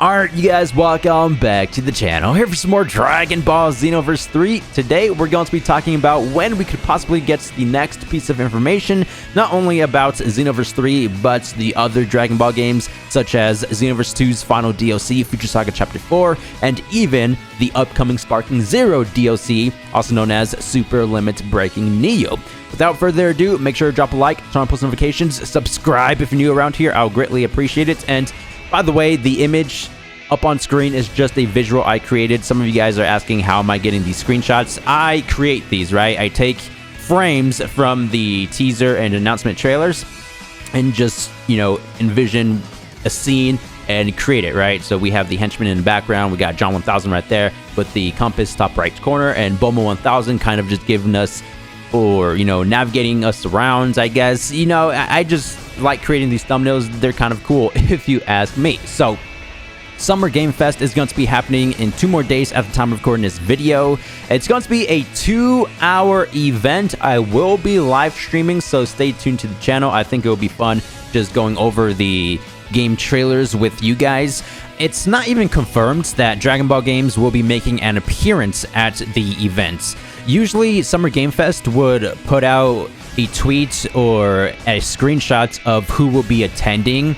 Alright, you guys, welcome back to the channel. Here for some more Dragon Ball Xenoverse 3. Today, we're going to be talking about when we could possibly get the next piece of information, not only about Xenoverse 3, but the other Dragon Ball games, such as Xenoverse 2's final DLC, Future Saga Chapter 4, and even the upcoming Sparking Zero DLC, also known as Super Limit Breaking Neo. Without further ado, make sure to drop a like, turn on post notifications, subscribe if you're new around here. I'll greatly appreciate it. And by the way, the image up on screen is just a visual I created. Some of you guys are asking, how am I getting these screenshots? I create these, right? I take frames from the teaser and announcement trailers and just, envision a scene and create it, right? So we have the henchman in the background. We got John 1000 right there with the compass top right corner, and Bulma 1000 kind of just giving us, or, navigating us around, I guess. I just like creating these thumbnails. They're kind of cool if you ask me. So Summer Game Fest is going to be happening in 2 more days at the time of recording this video. It's going to be a 2-hour event. I will be live streaming, so stay tuned to the channel. I think it will be fun just going over the game trailers with you guys. It's not even confirmed that Dragon Ball games will be making an appearance at the event. Usually, Summer Game Fest would put out a tweet or a screenshot of who will be attending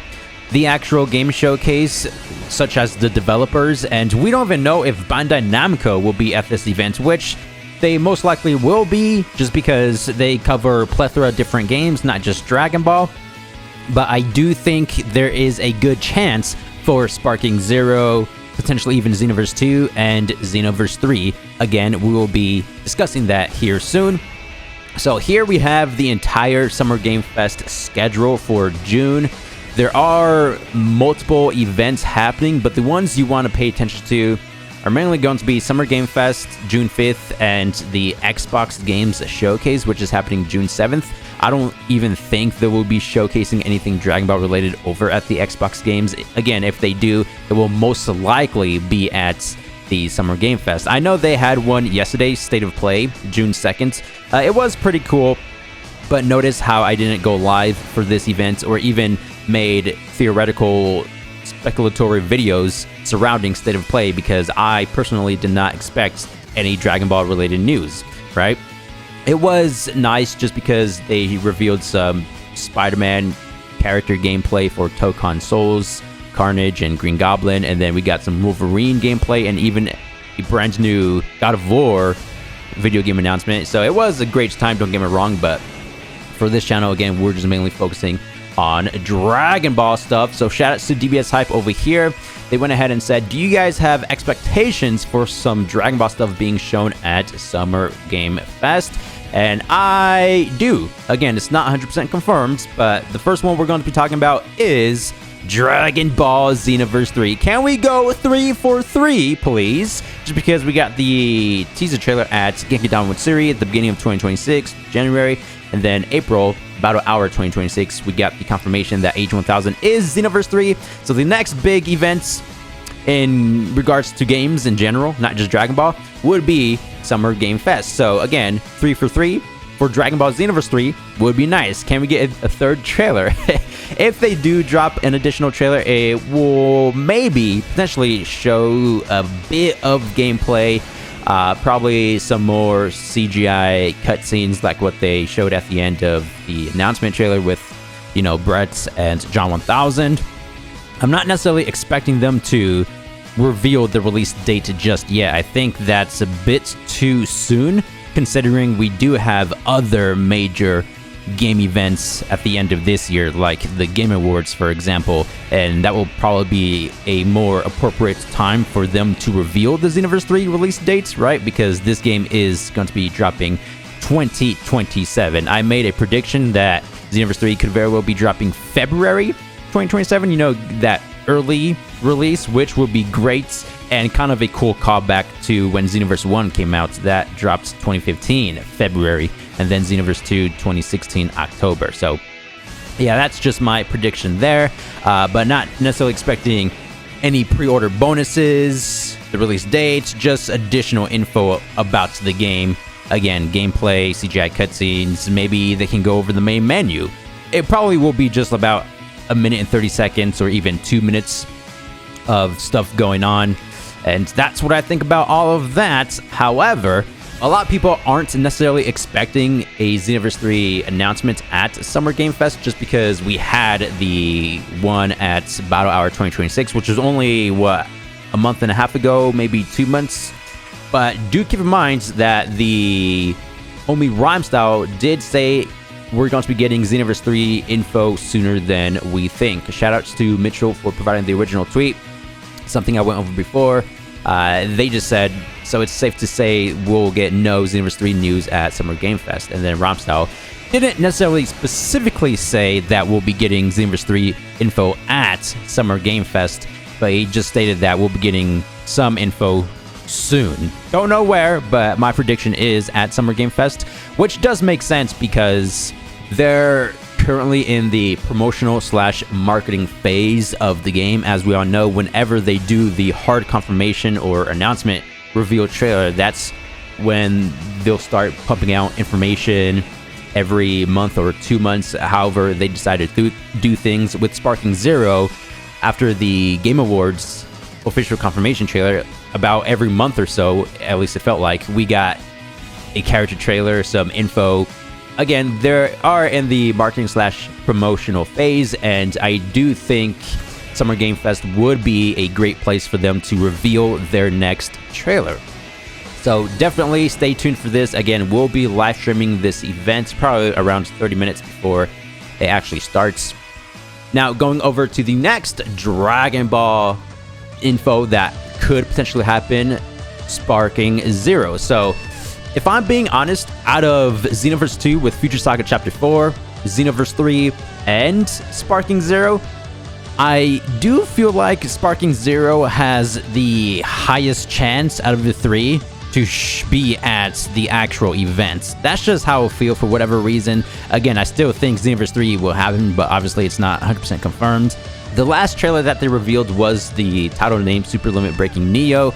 the actual game showcase, such as the developers, and we don't even know if Bandai Namco will be at this event, which they most likely will be, just because they cover a plethora of different games, not just Dragon Ball. But I do think there is a good chance for Sparking Zero, potentially even Xenoverse 2 and Xenoverse 3. Again, we will be discussing that here soon. So here we have the entire Summer Game Fest schedule for June. There are multiple events happening, but the ones you want to pay attention to are mainly going to be Summer Game Fest, June 5th, and the Xbox Games Showcase, which is happening June 7th. I don't even think they will be showcasing anything Dragon Ball related over at the Xbox Games. Again, if they do, it will most likely be at the Summer Game Fest. I know they had one yesterday, State of Play, June 2nd. It was pretty cool, but notice how I didn't go live for this event or even made theoretical speculatory videos surrounding State of Play, because I personally did not expect any Dragon Ball related news, right? It was nice just because they revealed some Spider-Man character gameplay for Tokon Souls, Carnage, and Green Goblin, and then we got some Wolverine gameplay and even a brand new God of War video game announcement. So it was a great time, don't get me wrong, but for this channel, again, we're just mainly focusing on Dragon Ball stuff. So shout outs to DBS Hype over here. They went ahead and said, do you guys have expectations for some Dragon Ball stuff being shown at Summer Game Fest? And I do. Again, it's not 100% confirmed, but the first one we're going to be talking about is Dragon Ball Xenoverse 3. Can we go 3 for 3, please? Just because we got the teaser trailer at Genki Downward Siri at the beginning of 2026, January, and then April, Battle Hour 2026, we got the confirmation that Age 1000 is Xenoverse 3. So the next big events in regards to games in general, not just Dragon Ball, would be Summer Game Fest. So again, 3 for 3 for Dragon Ball Xenoverse 3 would be nice. Can we get a third trailer? If they do drop an additional trailer, it will maybe potentially show a bit of gameplay, probably some more CGI cutscenes like what they showed at the end of the announcement trailer with, Brett and John 1000. I'm not necessarily expecting them to reveal the release date just yet. I think that's a bit too soon, considering we do have other major game events at the end of this year, like the Game Awards, for example, and that will probably be a more appropriate time for them to reveal the Xenoverse 3 release dates, right? Because this game is going to be dropping 2027. I made a prediction that Xenoverse 3 could very well be dropping February 2027, that early release, which would be great and kind of a cool callback to when Xenoverse 1 came out. That dropped 2015 February, and then Xenoverse 2 2016 October. So yeah, that's just my prediction there, but not necessarily expecting any pre-order bonuses, the release date, just additional info about the game. Again, gameplay, CGI cutscenes, maybe they can go over the main menu. It probably will be just about a minute and 30 seconds or even 2 minutes of stuff going on. And that's what I think about all of that. However, a lot of people aren't necessarily expecting a Xenoverse 3 announcement at Summer Game Fest, just because we had the one at Battle Hour 2026, which was only, what, a month and a half ago, maybe 2 months. But do keep in mind that the homie Rhymestyle did say we're going to be getting Xenoverse 3 info sooner than we think. Shoutouts to Mitchell for providing the original tweet, something I went over before. They just said, so it's safe to say we'll get no Xenoverse 3 news at Summer Game Fest. And then Rhymestyle didn't necessarily specifically say that we'll be getting Xenoverse 3 info at Summer Game Fest, but he just stated that we'll be getting some info soon. Don't know where, but my prediction is at Summer Game Fest, which does make sense because they're currently in the promotional / marketing phase of the game. As we all know, whenever they do the hard confirmation or announcement reveal trailer, that's when they'll start pumping out information every month or 2 months, however they decided to do things. With Sparking Zero, after the Game Awards official confirmation trailer, about every month or so, at least it felt like, we got a character trailer, some info. Again, they are in the marketing / promotional phase, and I do think Summer Game Fest would be a great place for them to reveal their next trailer. So definitely stay tuned for this. Again, we'll be live streaming this event probably around 30 minutes before it actually starts. Now, going over to the next Dragon Ball info that could potentially happen, Sparking Zero. So if I'm being honest, out of Xenoverse 2 with Future Saga Chapter 4, Xenoverse 3, and Sparking Zero, I do feel like Sparking Zero has the highest chance out of the three to be at the actual events. That's just how I feel for whatever reason. Again, I still think Xenoverse 3 will happen, but obviously it's not 100% confirmed. The last trailer that they revealed was the title name Super Limit Breaking Neo,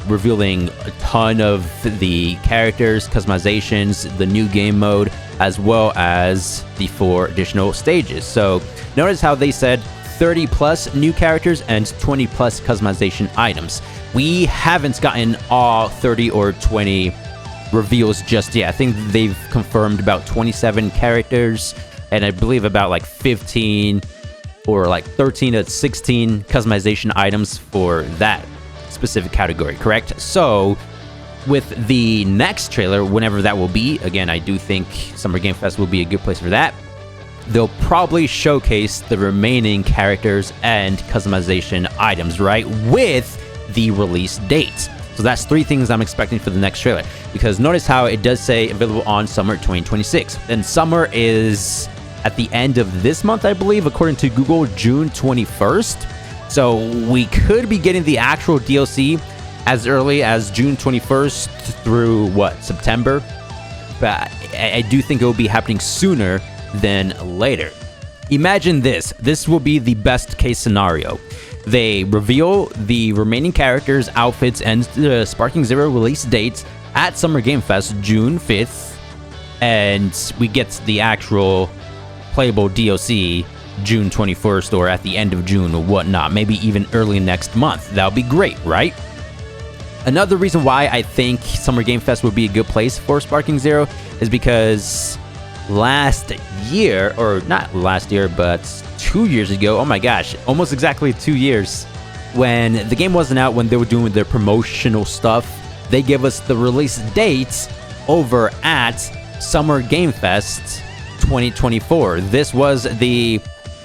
revealing a ton of the characters, customizations, the new game mode, as well as the 4 additional stages. So notice how they said 30 plus new characters and 20 plus customization items. We haven't gotten all 30 or 20 reveals just yet. I think they've confirmed about 27 characters, and I believe about like 15 or like 13 to 16 customization items for that specific category, correct? So with the next trailer, whenever that will be, again, I do think Summer Game Fest will be a good place for that. They'll probably showcase the remaining characters and customization items, right, with the release dates. So that's 3 things I'm expecting for the next trailer, because notice how it does say available on summer 2026. And summer is at the end of this month, I believe, according to Google, June 21st. So we could be getting the actual DLC as early as June 21st through, what, September? But I do think it will be happening sooner than later. Imagine this. This will be the best case scenario. They reveal the remaining characters, outfits, and the Sparking Zero release dates at Summer Game Fest, June 5th, and we get the actual playable DLC June 21st or at the end of June or whatnot, maybe even early next month. That would be great, right? Another reason why I think Summer Game Fest would be a good place for Sparking Zero is because last year, or not last year, but 2 years ago, oh my gosh, almost exactly 2 years, when the game wasn't out, when they were doing their promotional stuff, they gave us the release dates over at Summer Game Fest 2024. This was the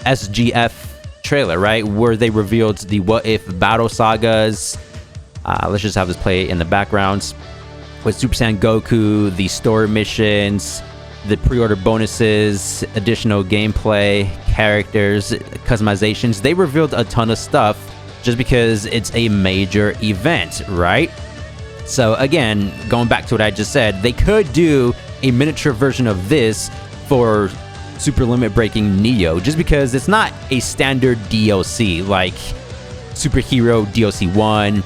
SGF trailer, right, where they revealed the What If Battle Sagas. Let's just have this play in the background with Super Saiyan Goku, the story missions, the pre-order bonuses, additional gameplay, characters, customizations. They revealed a ton of stuff just because it's a major event, right? So again, going back to what I just said, they could do a miniature version of this for Super Limit Breaking Neo, just because it's not a standard DLC like Superhero DLC 1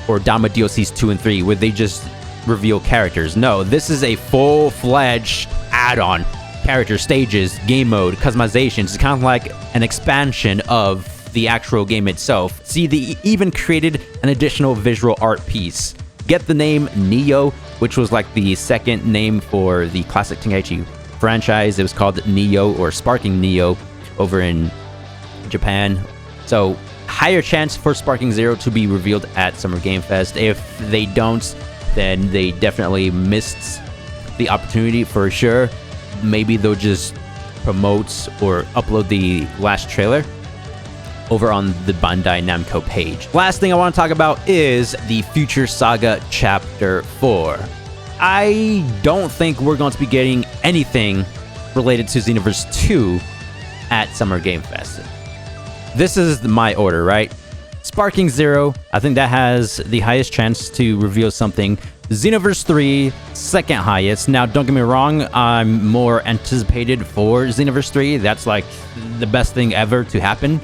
or Dama DLCs 2 and 3, where they just reveal characters. No, this is a full-fledged add-on. Character stages, game mode, customizations. It's kind of like an expansion of the actual game itself. See, they even created an additional visual art piece. Get the name Neo, which was like the second name for the classic Tenkaichi franchise. It was called Neo or Sparking Neo over in Japan. So higher chance for Sparking Zero to be revealed at Summer Game Fest. If they don't, then they definitely missed the opportunity for sure. Maybe they'll just promote or upload the last trailer over on the Bandai Namco page. Last thing I want to talk about is the Future Saga Chapter 4. I don't think we're going to be getting anything related to Xenoverse 2 at Summer Game Fest. This is my order, right? Sparking Zero, I think that has the highest chance to reveal something. Xenoverse 3, second highest. Now, don't get me wrong, I'm more anticipated for Xenoverse 3. That's like the best thing ever to happen.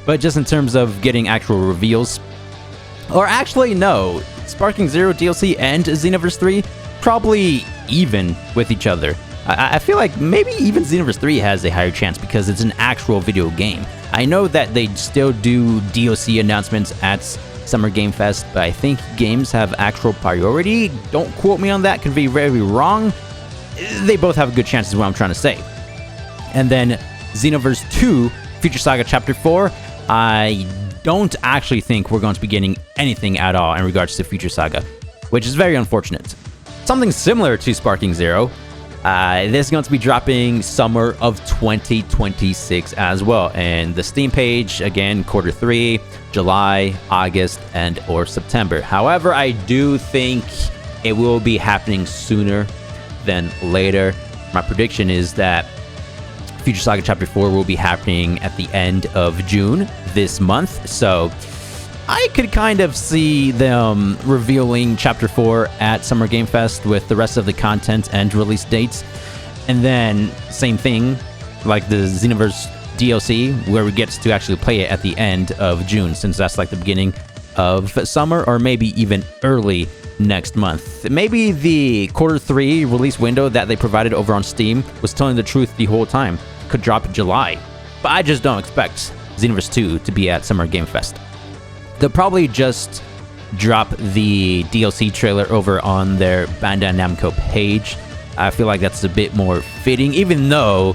But just in terms of getting actual reveals, or actually no, Sparking Zero DLC and Xenoverse 3 probably even with each other. I feel like maybe even Xenoverse 3 has a higher chance because it's an actual video game. I know that they still do DLC announcements at Summer Game Fest, but I think games have actual priority. Don't quote me on that, could be very wrong. They both have a good chance is what I'm trying to say. And then Xenoverse 2, Future Saga Chapter 4, I don't actually think we're going to be getting anything at all in regards to Future Saga, which is very unfortunate. Something similar to Sparking Zero, this is going to be dropping summer of 2026 as well. And the Steam page, again, Q3, July, August, and or September. However, I do think it will be happening sooner than later. My prediction is that Future Saga Chapter 4 will be happening at the end of June this month. So I could kind of see them revealing Chapter 4 at Summer Game Fest with the rest of the content and release dates. And then same thing, like the Xenoverse DLC, where we get to actually play it at the end of June, since that's like the beginning of summer, or maybe even early next month. Maybe the Q3 release window that they provided over on Steam was telling the truth the whole time. Could drop in July. But I just don't expect Xenoverse 2 to be at Summer Game Fest. They'll probably just drop the DLC trailer over on their Bandai Namco page. I feel like that's a bit more fitting, even though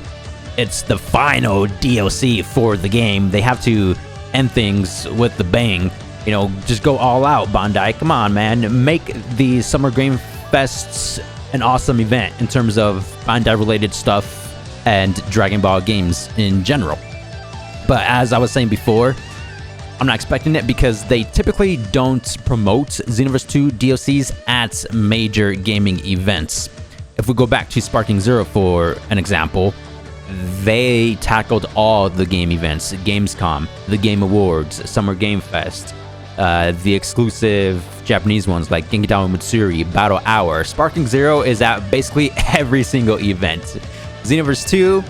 it's the final DLC for the game. They have to end things with the bang. You know, just go all out, Bandai. Come on, man. Make the Summer Game Fests an awesome event in terms of Bandai-related stuff and Dragon Ball games in general. But as I was saying before, I'm not expecting it because they typically don't promote Xenoverse 2 DLCs at major gaming events. If we go back to Sparking Zero for an example, they tackled all the game events: Gamescom, the Game Awards, Summer Game Fest, the exclusive Japanese ones like Genkidama Matsuri, Battle Hour. Sparking Zero is at basically every single event. Xenoverse 2,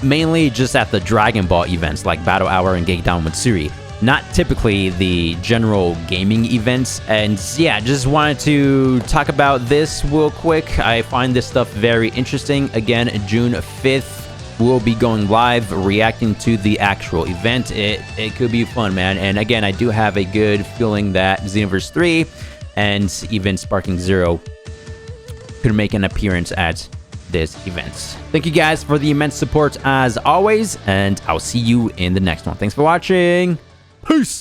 mainly just at the Dragon Ball events like Battle Hour and Genkidama Matsuri. Not typically the general gaming events. And yeah, just wanted to talk about this real quick. I find this stuff very interesting. Again, June 5th, we'll be going live, reacting to the actual event. It could be fun, man. And again, I do have a good feeling that Xenoverse 3 and even Sparking Zero could make an appearance at this event. Thank you guys for the immense support as always, and I'll see you in the next one. Thanks for watching. Peace.